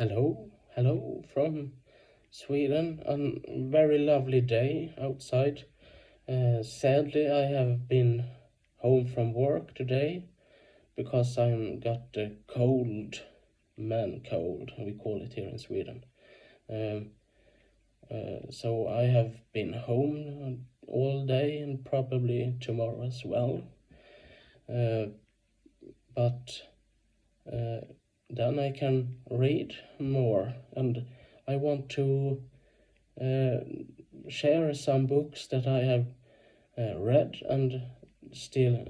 Hello from Sweden. A very lovely day outside. Sadly, I have been home from work today because I got a cold, man cold, we call it here in Sweden. So I have been home all day and probably tomorrow as well. But then I can read more, and I want to share some books that I have read and still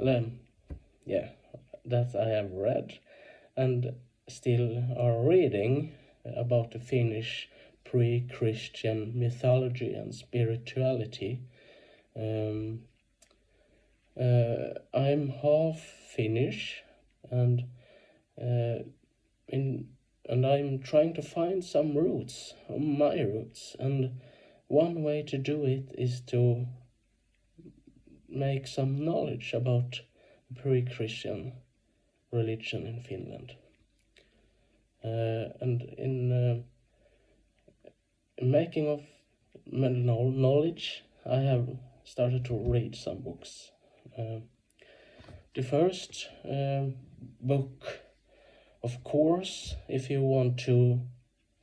that I have read and still are reading about the Finnish pre-Christian mythology and spirituality. I'm half Finnish, and I'm trying to find some roots, my roots, and one way to do it is to make some knowledge about pre-Christian religion in Finland. And in making of knowledge, I have started to read some books. The first book, of course, if you want to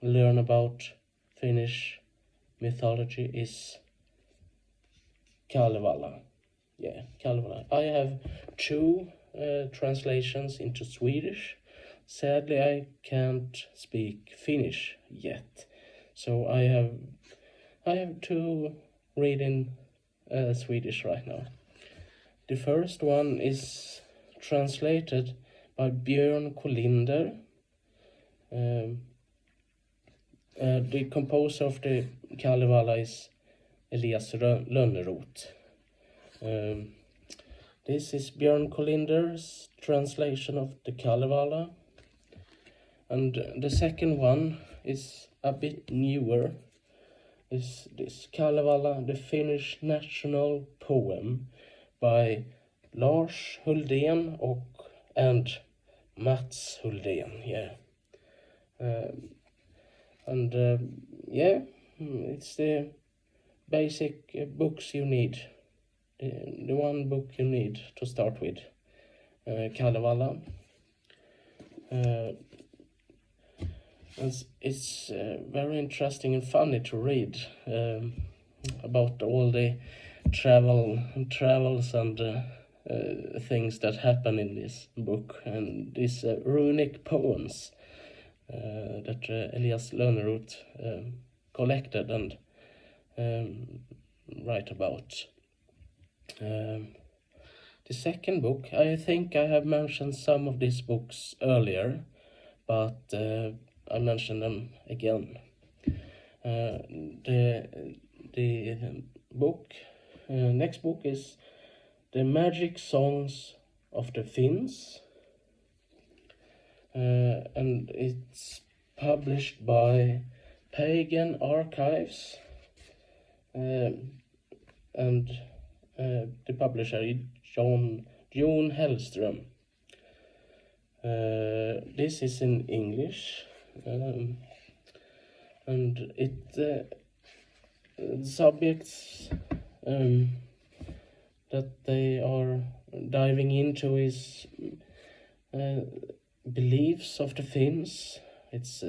learn about Finnish mythology, is Kalevala. Kalevala. I have two translations into Swedish. Sadly, I can't speak Finnish yet, so I have to read in Swedish right now. The first one is translated by Björn Kolinder. The composer of the Kalevala is Elias Lönnroth. This is Björn Kolinder's translation of the Kalevala. And the second one is a bit newer. Is this Kalevala, the Finnish national poem by Lars Huldén and Mats Huldén. It's the basic books you need. The one book you need to start with, Kalevala. It's very interesting and funny to read about all the travels and things that happen in this book, and these runic poems that Elias Lönnroth collected and write about. The second book, I think I have mentioned some of these books earlier, but I mention them again. The book, next book is The Magic Songs of the Finns, and it's published by Pagan Archives, and the publisher is Jon Hellström. This is in English, and the subjects that they are diving into is beliefs of the Finns. It's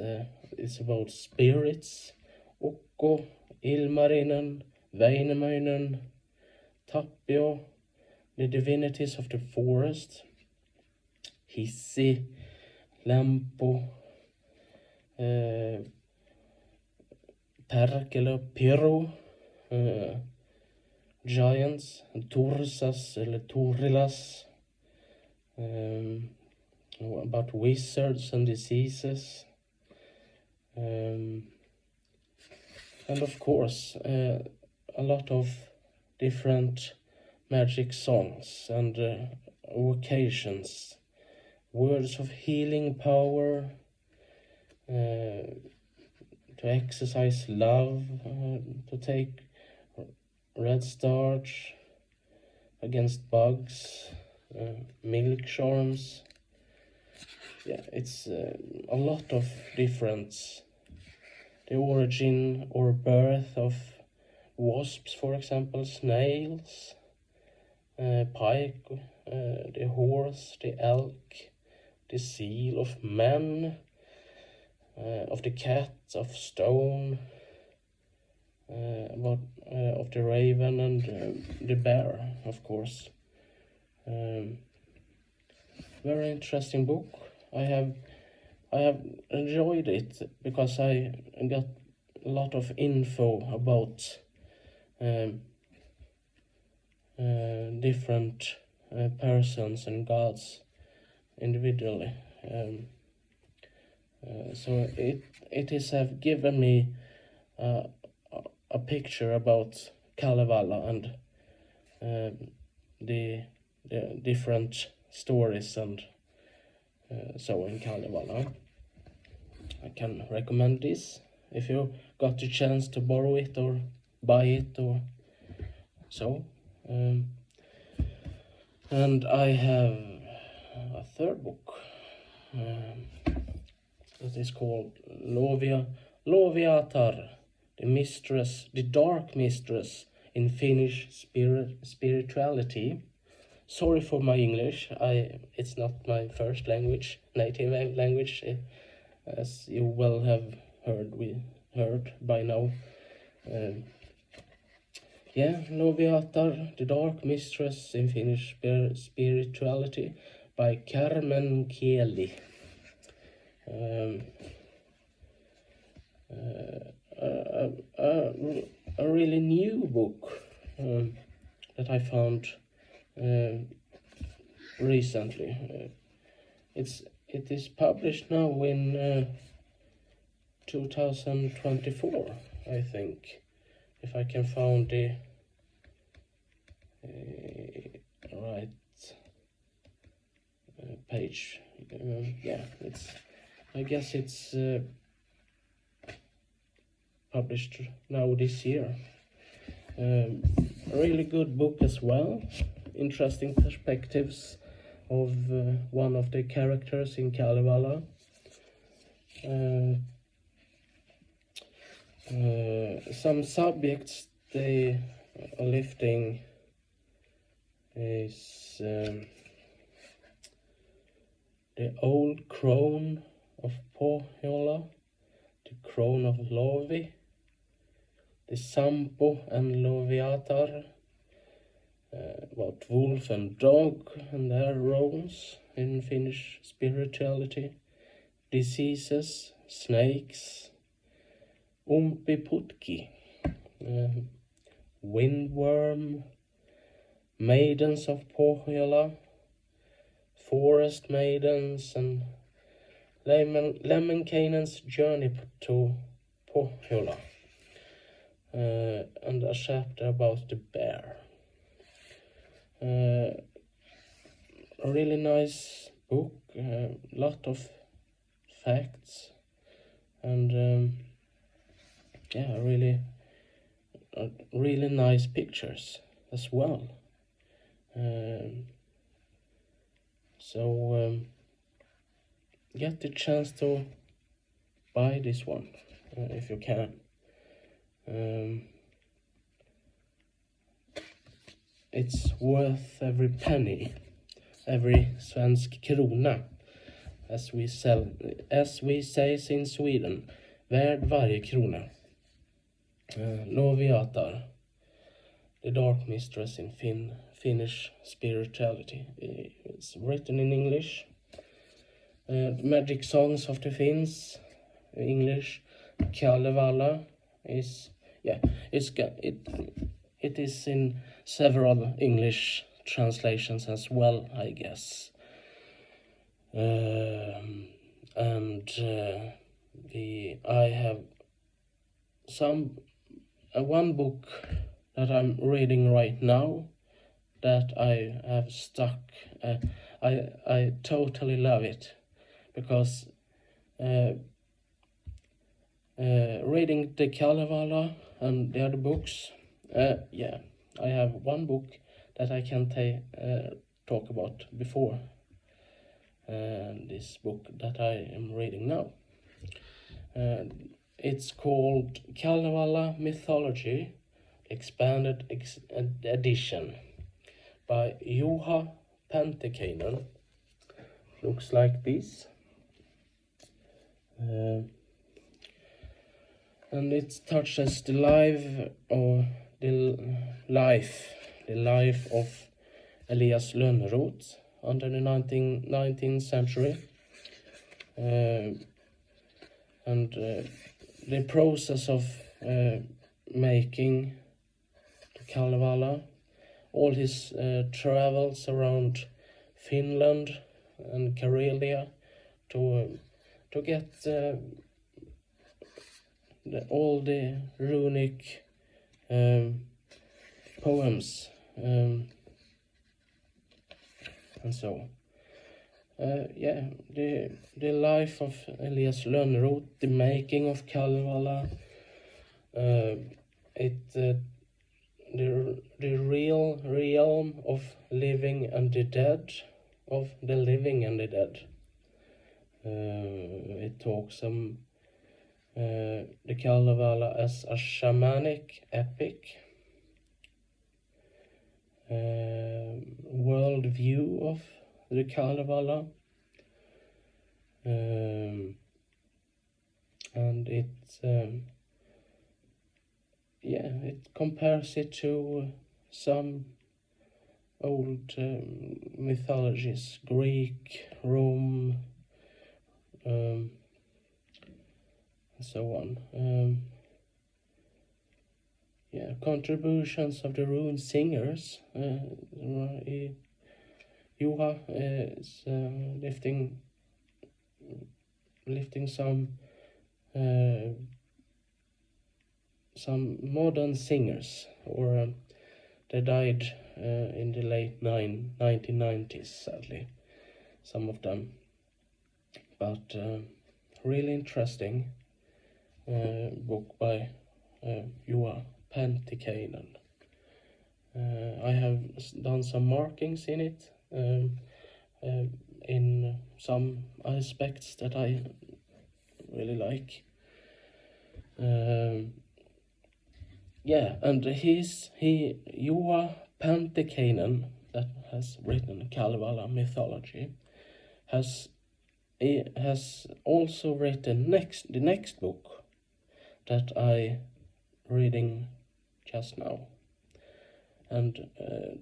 about spirits, Ukko, Ilmarinen, Väinämöinen, Tapio, the divinities of the forest, Hissi, Lempo, Perkele, Piru, giants, Tursas eller Torilas, about wizards and diseases, and of course a lot of different magic songs and vocations, words of healing power, to exercise love, to take red starch against bugs, milk charms, yeah, it's a lot of different, the origin or birth of wasps, for example, snails, pike, the horse, the elk, the seal, of man, of the cat, of stone, of the raven, and the bear, of course. Very interesting book. I have enjoyed it because I got a lot of info about different persons and gods individually. So it is have given me a picture about Kalevala and the different stories and so in Kalevala. I can recommend this if you got the chance to borrow it or buy it or so. And I have a third book that is called Loviatar, the dark mistress in Finnish spirituality. Sorry for my English. It's not my first language, native language, as you will have heard by now. Loviatar, the dark mistress in Finnish spirituality, by Carmen Kieli. A really new book that I found recently. It is published now in 2024, I think, if I can find the right page. I guess it's published now this year. A really good book as well. Interesting perspectives of one of the characters in Kalevala. Some subjects they are lifting is the old crown of Pohjola, the crown of Lovi, the Sampo and Loviatar, about wolf and dog and their roles in Finnish spirituality, diseases, snakes, umpiputki, windworm, maidens of Pohjola, forest maidens, and Lemminkainen's journey to Pohjola, and a chapter about the bear. A really nice book, lot of facts, and really nice pictures as well. So get the chance to buy this one if you can. It's worth every penny, every svensk krona, as we say in Sweden, värd varje krona. Loviatar, the dark mistress in Finnish spirituality. It's written in English. Magic songs of the Finns, English. Kalevala is it is in several English translations as well, I guess. I have one book that I'm reading right now that I have stuck. I totally love it because reading the Kalevala and the other books, I have one book that I can talk about before. this book that I am reading now. It's called Kalevala Mythology, Expanded Edition by Juha Pantikainen. Looks like this. And it touches the life of Elias Lönnrot under the 19th century, and the process of making the Kalevala, all his travels around Finland and Karelia to get all the runic poems and so. The life of Elias Lönnrot, the making of Kalevala, the real realm of living and the dead, of the living and the dead. It talks the Kalevala as a shamanic epic, world view of the Kalevala, and it compares it to some old mythologies, Greek, Rome, and so on. Contributions of the rune singers. Juha is lifting some modern singers, or they died in the late 1990s, sadly, some of them. But really interesting book by Juha Pantikainen. I have done some markings in it, in some aspects that I really like. And Juha Pantikainen, that has written Kalevala mythology, has also written the next book that I reading just now, and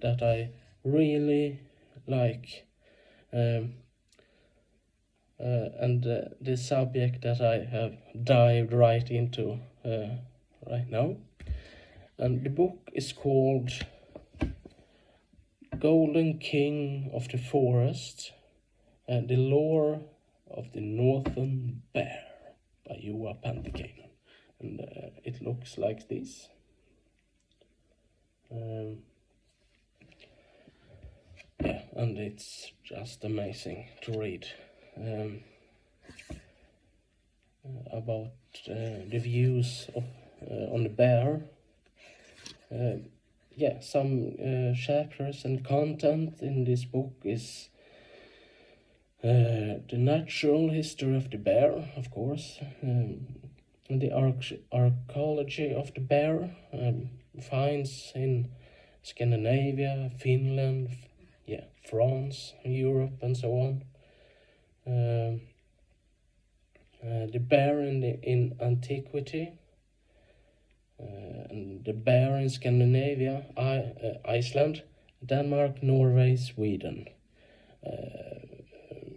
that I really like, and the subject that I have dived right into right now. And the book is called Golden King of the Forest and the Lore of the Northern Bear by Juha Pantikainen. And it looks like this. And it's just amazing to read about the views of on the bear. Some chapters and content in this book is the natural history of the bear, of course, and the archaeology of the bear, finds in Scandinavia, Finland, France, Europe, and so on. The bear in antiquity, and the bear in Scandinavia, Iceland, Denmark, Norway, Sweden,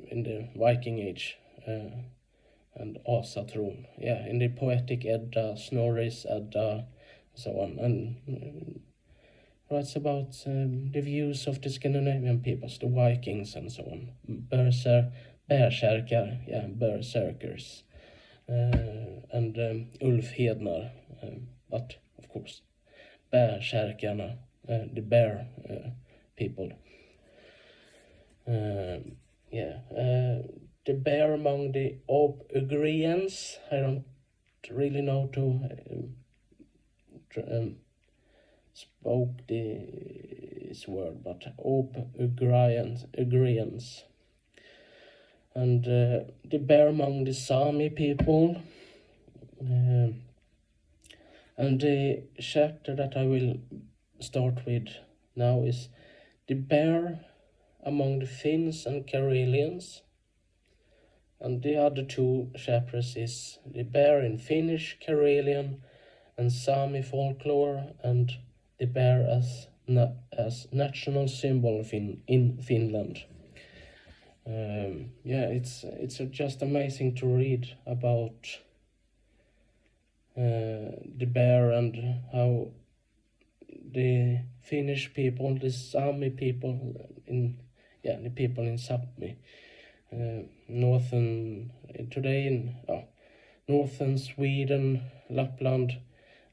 in the Viking Age, and Asatron, in the Poetic Edda, Snorri's Edda, so on, and writes about the views of the Scandinavian peoples, the Vikings, and so on. Berserkers, and Ulfhednar, but of course, Bärsärkarna, the bear people. The bear among the Obugrians, I don't really know to spoke this word, but Obugrians, and the bear among the Sami people. And the chapter that I will start with now is the bear among the Finns and Karelians. And the other two chapters is the bear in Finnish, Karelian, and Sami folklore, and the bear as national symbol in Finland. It's just amazing to read about the bear and how the Finnish people, the Sami people the people in Sapmi, northern Sweden, Lapland,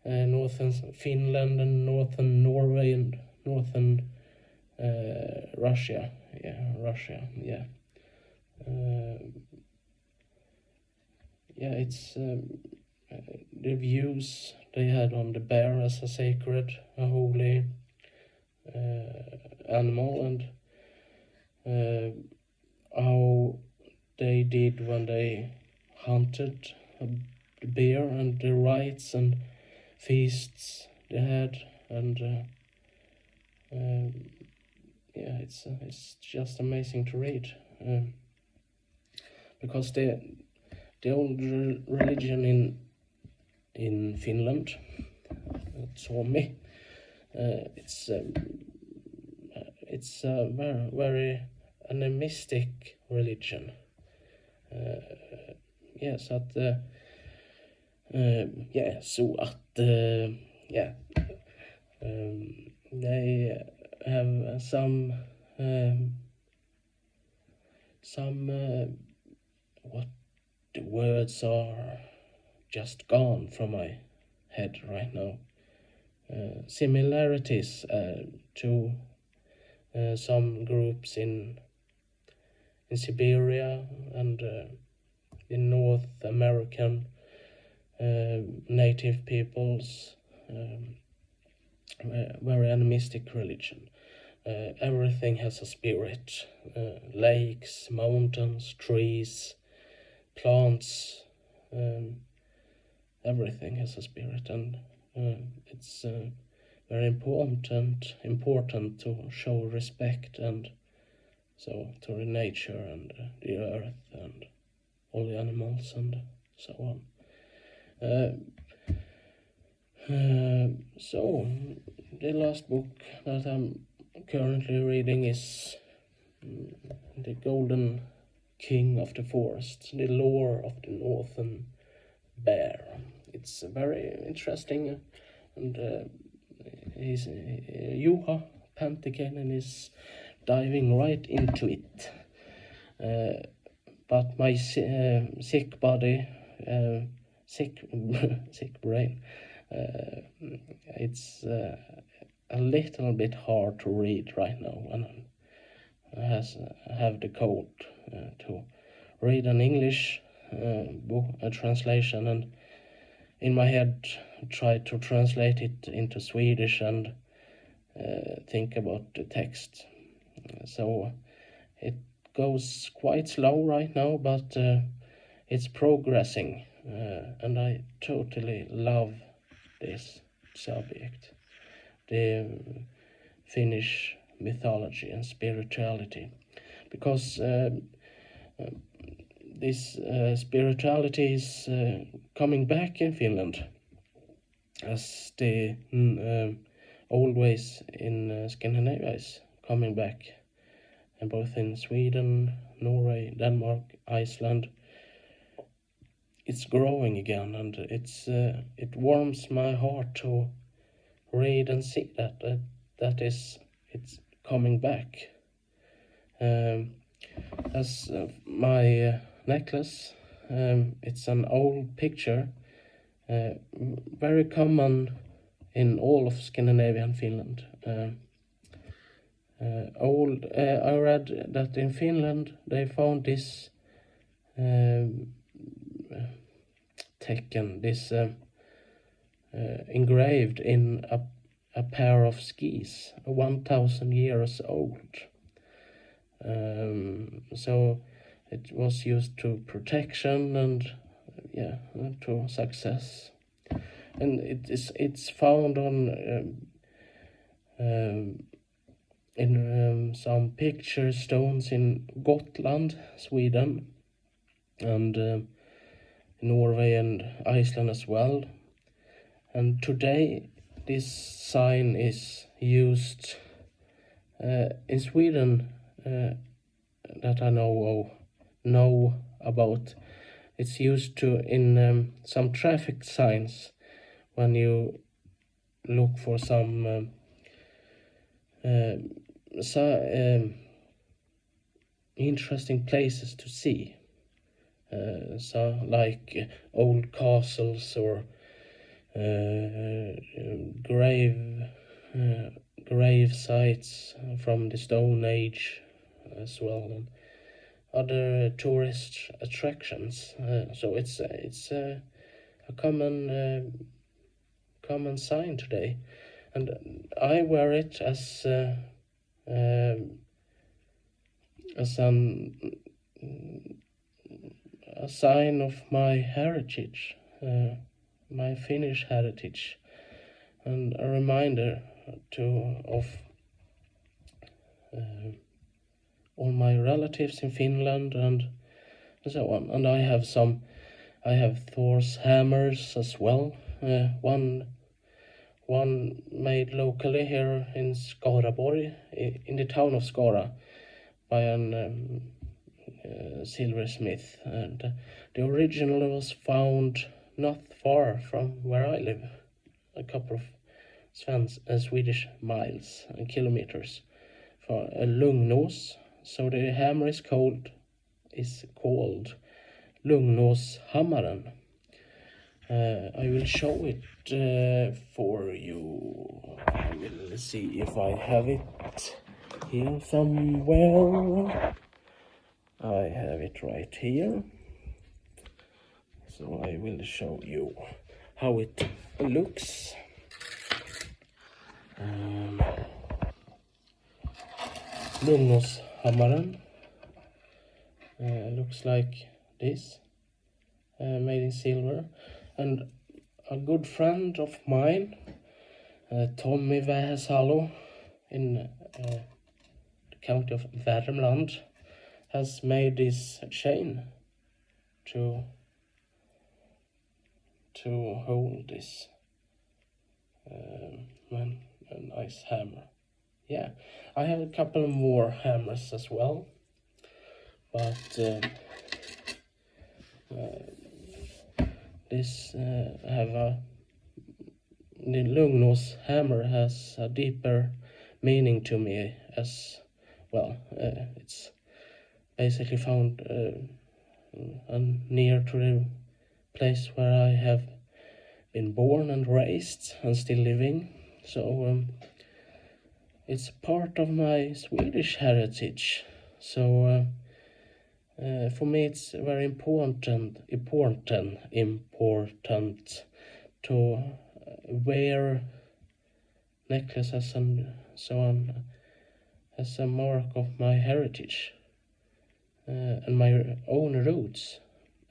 northern Finland, and northern Norway, and northern Russia. It's the views they had on the bear as a sacred, a holy animal, and how they did when they hunted the bear, and the rites and feasts they had, and it's just amazing to read, because the old religion in Finland, Suomi, it's a very animistic religion. They have some what the words are just gone from my head right now. Similarities to some groups in Siberia and in North American native peoples, very animistic religion. Everything has a spirit. Lakes, mountains, trees, plants, everything has a spirit, and it's very important to show respect and so to the nature and the earth and all the animals and so on. So the last book that I'm currently reading is The Golden King of the Forest, The Lore of the Northern Bear. It's very interesting, and Juha Pantikainen is diving right into it. But my sick body, sick brain, it's a little bit hard to read right now when I have the cold, to read an English book, a translation, and in my head try to translate it into Swedish and think about the text. So it goes quite slow right now, but it's progressing, and I totally love this subject, the Finnish mythology and spirituality, because this spirituality is coming back in Finland, as the old ways in Scandinavia is coming back, and both in Sweden, Norway, Denmark, Iceland, it's growing again, and it warms my heart to read and see that it's coming back. As my necklace, it's an old picture, very common in all of Scandinavia and Finland. I read that in Finland they found this engraved in a pair of skis, 1,000 years old. So It was used to protection and to success, and it's found on in some picture stones in Gotland, Sweden, and Norway and Iceland as well. And today this sign is used in Sweden, that I know about. It's used to in some traffic signs when you look for some interesting places to see, so like old castles or grave sites from the Stone Age as well, and other tourist attractions. So it's a common sign today, and I wear it as a sign of my heritage, my Finnish heritage, and a reminder of all my relatives in Finland and so on. And I have Thor's hammers as well. One made locally here in Skaraborg, in the town of Skara, by an silversmith, and the original was found not far from where I live, a couple of Swedish miles and kilometers, for a Lugnås. So the hammer is called Lugnåshammaren. I will show it for you. I will see if I have it here somewhere. I have it right here. So I will show you how it looks. Lugnåshammaren looks like this, made in silver. And a good friend of mine, Tommy Vähäsalo, in the county of Värmland, has made this chain to hold this a nice hammer. Yeah, I have a couple more hammers as well, but this the Lugnås hammer has a deeper meaning to me as well. It's basically found near to the place where I have been born and raised and still living. So it's part of my Swedish heritage. So for me it's very important to wear necklaces and so on as a mark of my heritage and my own roots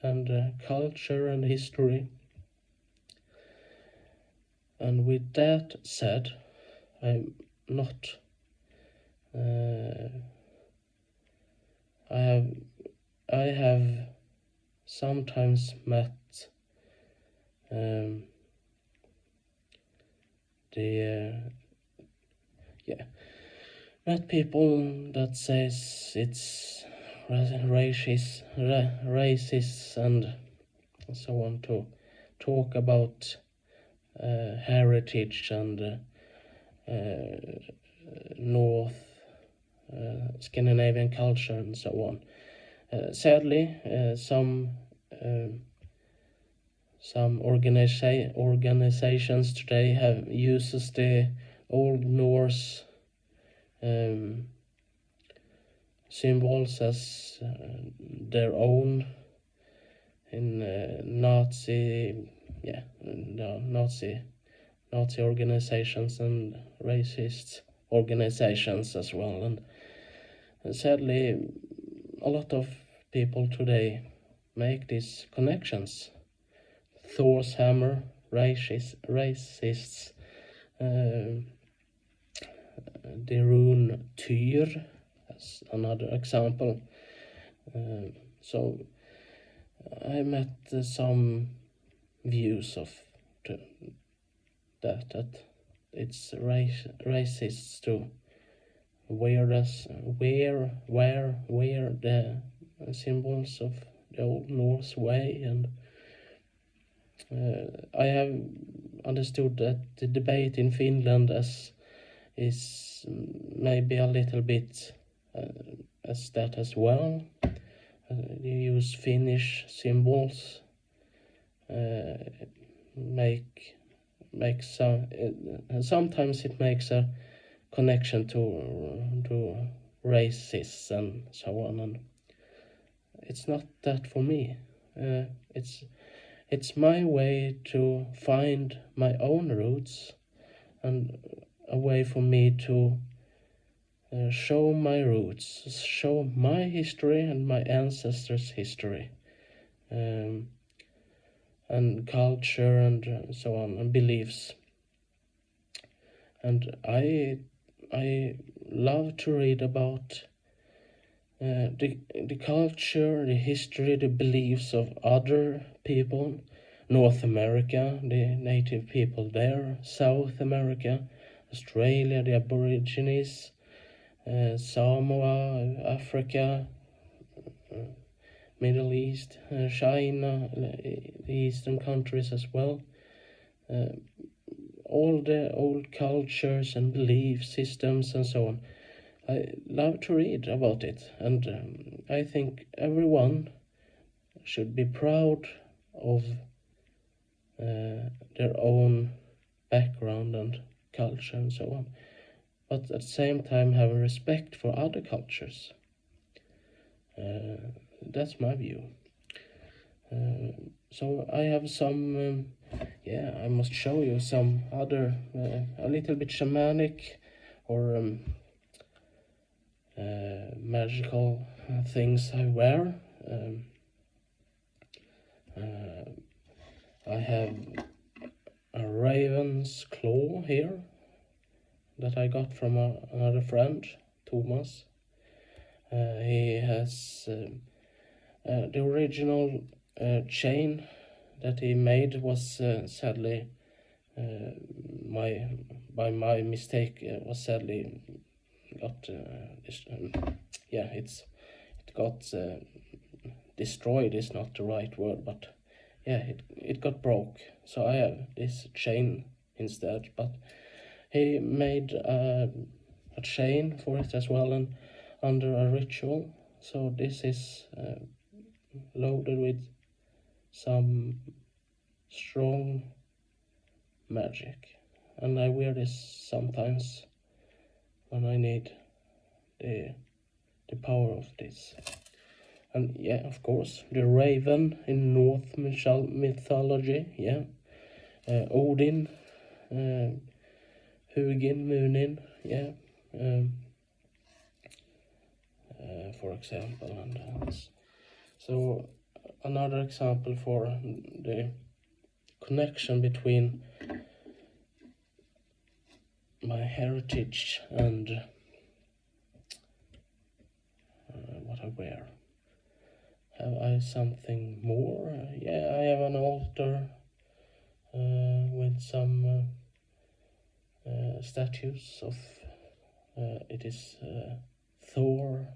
and culture and history. And with that said, I'm not I have sometimes met met people that says it's racist and so on, to talk about heritage and North Scandinavian culture and so on. Sadly, some organizations today uses the Old Norse symbols as their own in Nazi organizations and racist organizations as well. And sadly, a lot of people today make these connections. Thor's hammer, racists, the rune Tyr as another example. So I met some views of that it's racist to wear the symbols of the old Norse way, and I have understood that the debate in Finland is maybe a little bit as that as well. You use Finnish symbols, sometimes it makes a connection to racists and so on, and it's not that for me. It's my way to find my own roots, and a way for me to show my roots, show my history and my ancestors' history, and culture and so on, and beliefs. And I love to read about the culture, the history, the beliefs of other people. North America, the native people there, South America, Australia, the Aborigines, Samoa, Africa, Middle East, China, the Eastern countries as well. All the old cultures and belief systems and so on. I love to read about it, and I think everyone should be proud of their own background and culture and so on, but at the same time have a respect for other cultures. That's my view. So I have some, I must show you some other, a little bit shamanic or magical things I wear. I have a raven's claw here that I got from another friend, Thomas. He has the original chain that he made was sadly by my mistake was sadly got it got destroyed is not the right word, but it got broke, so I have this chain instead. But he made a chain for it as well, and under a ritual. So this is loaded with some strong magic, and I wear this sometimes when I need the power of this. And of course, the raven in Norse mythology, Odin, Hugin, Munin, for example. And so another example for the connection between my heritage and what I wear. Have I something more? I have an altar with some statues of it is Thor,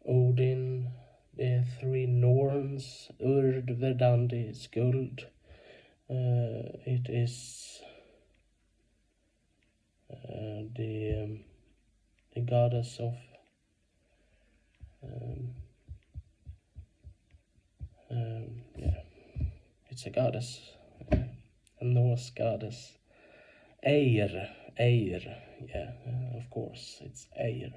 Odin, the three Norns, Urd, Verdandi, Skuld. It is the goddess of it's a goddess, a Norse goddess. Eir, of course, it's Eir.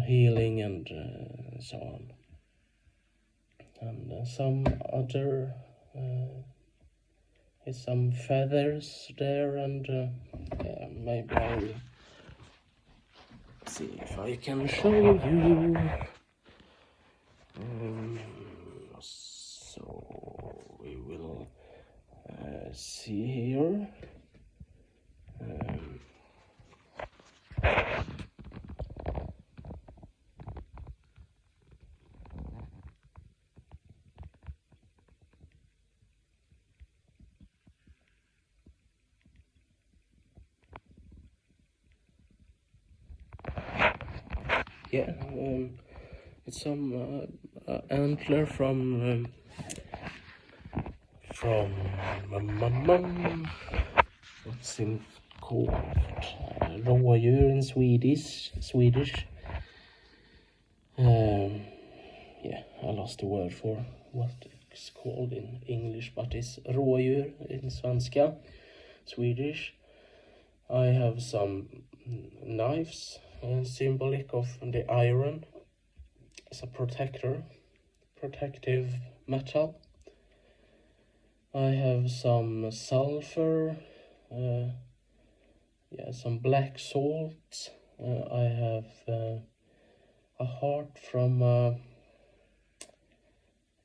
Healing and so on. And some other, some feathers there, and maybe I will see if I can show you. So we will see here. Yeah, it's some antler from what's it called? Rådjur in Swedish. Yeah, I lost the word for what it's called in English, but it's rådjur in svenska, Swedish. I have some knives, symbolic of the iron. It's a protective metal. I have some sulfur, some black salt. I have a heart from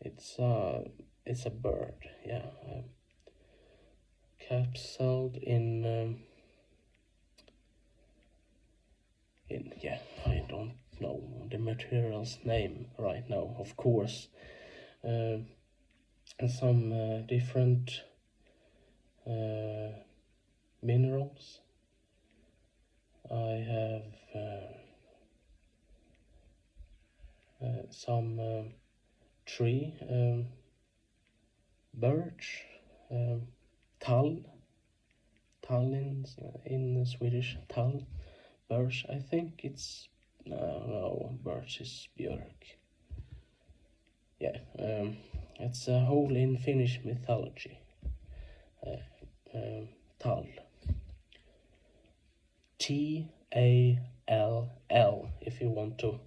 it's a bird, yeah, capsuled in yeah, I don't know the material's name right now, of course. And some different minerals. I have some tree, birch, tall in Swedish, tall, birch. I think it's no, birch is björk. Yeah, it's a whole in Finnish mythology. Tall. T-A-L-L, if you want to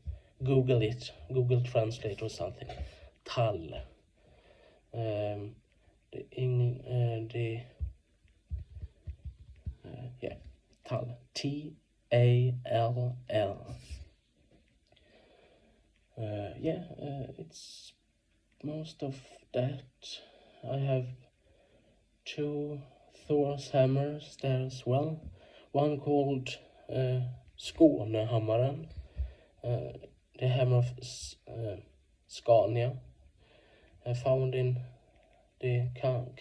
Google it, Google Translate or something. Tall. Tall. T-A-L-L. It's most of that. I have 2 Thor's hammers there as well. One called Skånehammaren, the hammer of Scania, found in the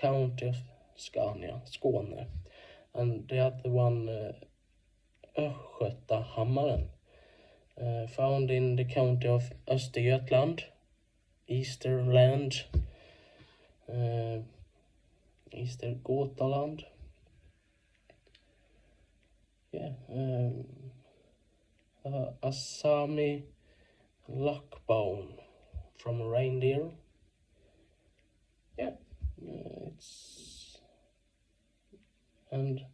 county of Scania, Skåne. And the other one, Östgötahammaren, found in the county of Östergötland, Easterland, Eastergötaland. A Sami lockbone from a reindeer. It's and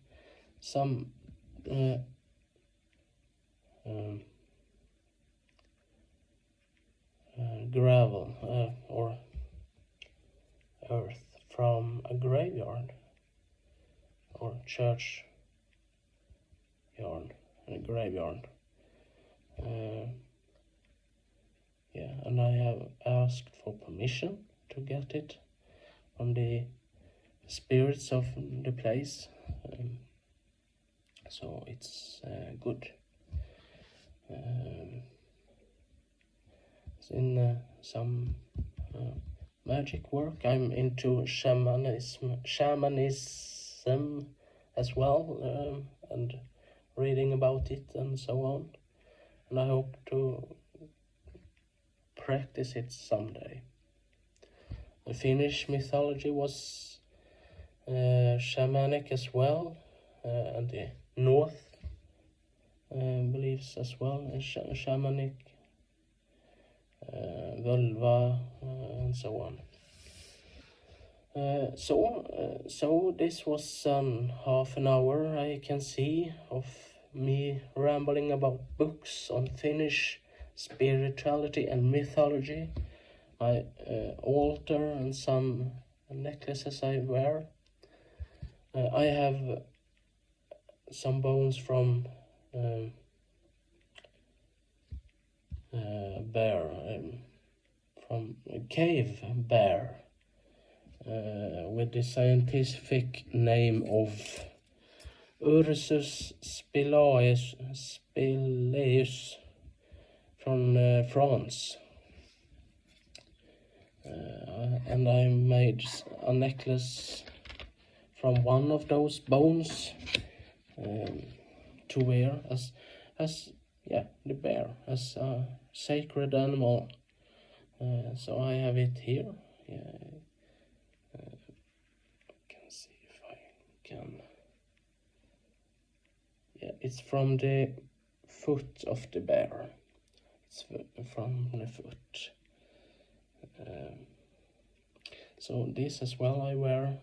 some gravel or earth from a graveyard or church yard, a graveyard. And I have asked for permission to get it from the spirits of the place, so it's good. It's in some magic work. I'm into shamanism as well, and reading about it and so on, and I hope to practice it someday. The Finnish mythology was shamanic as well, and the North beliefs as well, shamanic, vulva, and so on. So this was half an hour, I can see, of me rambling about books on Finnish spirituality and mythology, my altar and some necklaces I wear. I have some bones from bear, from a cave bear, with the scientific name of Ursus spilaeus from France. And I made a necklace from one of those bones to wear as the bear, as a sacred animal. So I have it here. Can see if I can. It's from the foot of the bear. It's from the foot. So this as well I wear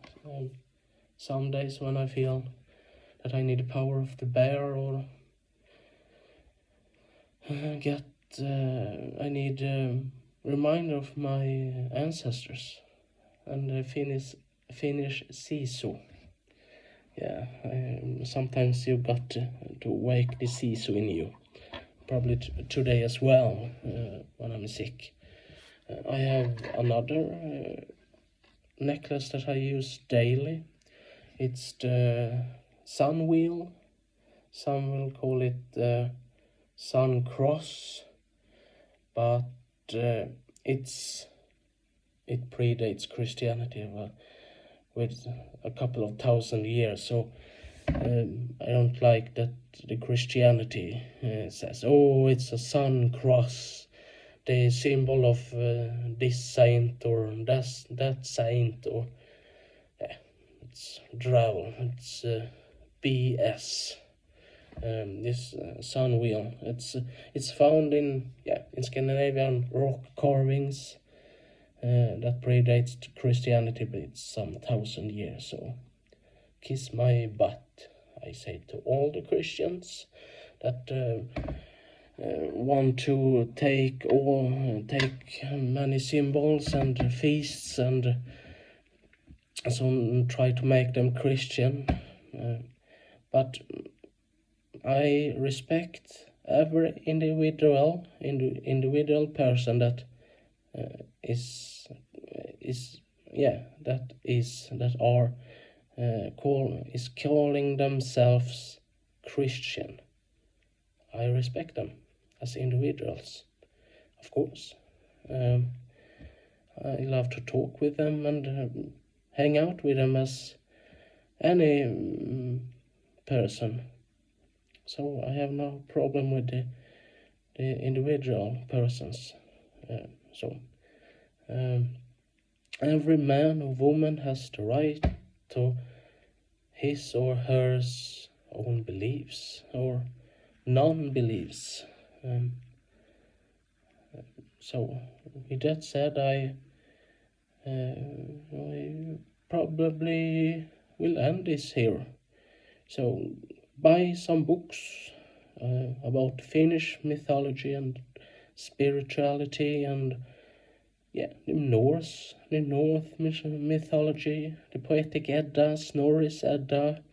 some days when I feel that I need the power of the bear, or I need a reminder of my ancestors and the Finnish sisu. Sometimes you got to wake the sisu in you. Probably today as well, when I'm sick. I have another necklace that I use daily. It's the sun wheel. Some will call it the sun cross, but it predates Christianity with a couple of thousand years. So I don't like that the Christianity says, oh, it's a sun cross, the symbol of this saint or that saint, or it's droll, it's BS. This sun wheel, it's found in Scandinavian rock carvings that predates Christianity, but it's some 1,000 years. So kiss my butt, I say to all the Christians that want to take many symbols and feasts and so try to make them Christian, but I respect every individual person that is calling themselves Christian. I respect them as individuals, of course. I love to talk with them and hang out with them as any person. So I have no problem with the individual persons. Every man or woman has the right to his or her own beliefs or non-beliefs. So with that said, I probably will end this here. So buy some books about Finnish mythology and spirituality, and the North mythology, the Poetic Edda, Snorri's Edda.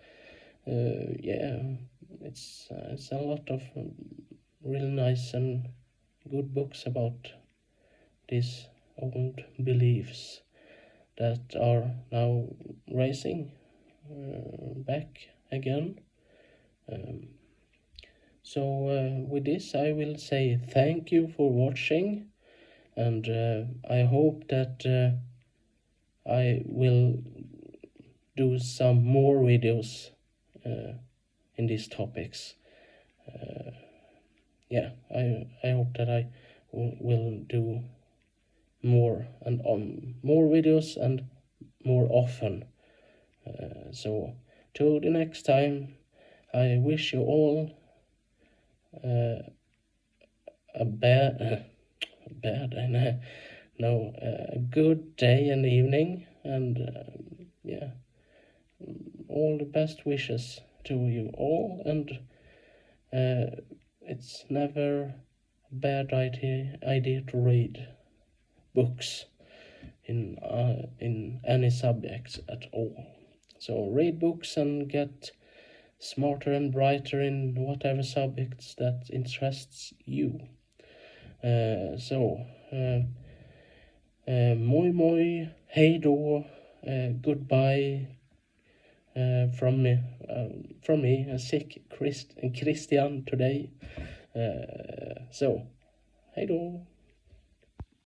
It's a lot of really nice and good books about these old beliefs that are now rising back again. With this I will say thank you for watching, and I hope that I will do some more videos in these topics. I hope that I will do more and more videos and more often. So till the next time, I wish you all a good day and evening, and all the best wishes to you all. And it's never a bad idea to read books in any subjects at all. So read books and get smarter and brighter in whatever subjects that interests you. Moi moi, hej då, goodbye from me, a sick Christian today. Hej då.